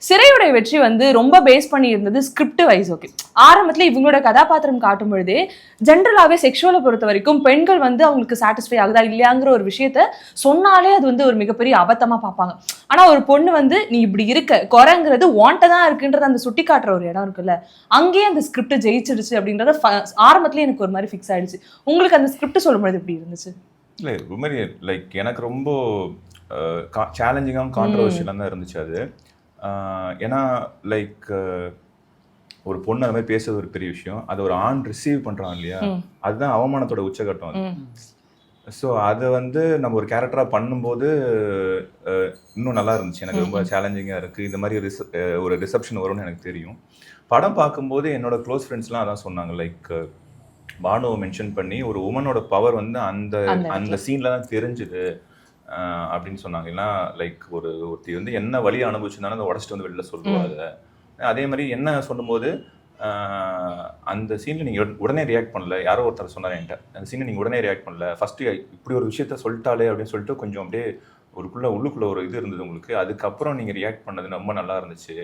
சிறையுடைய வெற்றி வந்து ரொம்ப பேஸ் பண்ணி இருந்தது ஸ்கிரிப்ட் வைஸ். ஓகே, ஆரம்பத்துல இவங்களோட கதாபாத்திரம் காட்டும் பொழுதே ஜென்ரலாவே செக்ஷுவலை பொறுத்த வரைக்கும் பெண்கள் வந்து அவங்களுக்கு சாட்டிஸ்ஃபை ஆகுதா இல்லையாங்கிற ஒரு விஷயத்த சொன்னாலே அது வந்து ஒரு மிகப்பெரிய அபத்தமா பார்ப்பாங்க. ஆனா ஒரு பொண்ணு வந்து நீ இப்படி இருக்க குறைங்கிறது வாண்டதான் இருக்குன்றது அந்த சுட்டி காட்டுற ஒரு இடம் இருக்குல்ல, அங்கேயே அந்த ஸ்கிரிப்ட் ஜெயிச்சிருச்சு அப்படின்றத ஆரம்பத்துல எனக்கு ஒரு மாதிரி ஃபிக்ஸ் ஆயிடுச்சு. உங்களுக்கு அந்த ஸ்கிரிப்ட் சொல்லும்போது எப்படி இருந்துச்சு? இல்லை ஒரு மாதிரி லைக் எனக்கு ரொம்ப சேலஞ்சிங்காகவும் கான்ட்ரவர்ஷியலாக தான் இருந்துச்சு அது. ஏன்னா லைக் ஒரு பொண்ணு அந்த மாதிரி பேசுறது ஒரு பெரிய விஷயம், அது ஒரு ஆண் ரிசீவ் பண்ணுறான் இல்லையா, அதுதான் அவமானத்தோட உச்சகட்டம் அது. ஸோ அதை வந்து நம்ம ஒரு கேரக்டராக பண்ணும்போது இன்னும் நல்லா இருந்துச்சு. எனக்கு ரொம்ப சேலஞ்சிங்காக இருக்குது, இந்த மாதிரி ஒரு ரிசப்ஷன் வரும்னு எனக்கு தெரியும். படம் பார்க்கும்போது என்னோட க்ளோஸ் ஃப்ரெண்ட்ஸ்லாம் அதான் சொன்னாங்க, லைக் பானுவை மென்ஷன் பண்ணி ஒரு உமனோட பவர் வந்து அந்த அந்த சீனில் தான் தெரிஞ்சுது அப்படின்னு சொன்னாங்க. ஏன்னா லைக் ஒருத்தி வந்து என்ன வழி அனுபவிச்சுருந்தாலும் அதை உடச்சிட்டு வந்து வெளில சொல்லுவாங்க. அதே மாதிரி என்ன சொல்லும்போது அந்த சீனில் நீங்கள் உடனே ரியாக்ட் பண்ணல, யாரோ ஒருத்தர் சொன்னார் என்கிட்ட, அந்த சீனில் நீங்கள் உடனே ரியாக்ட் பண்ணல, ஃபஸ்ட்டு இப்படி ஒரு விஷயத்த சொல்லிட்டாலே அப்படின்னு சொல்லிட்டு கொஞ்சம் அப்படியே உள்ளுக்குள்ளே ஒரு இது இருந்தது உங்களுக்கு, அதுக்கப்புறம் நீங்கள் ரியாக்ட் பண்ணது ரொம்ப நல்லா இருந்துச்சு.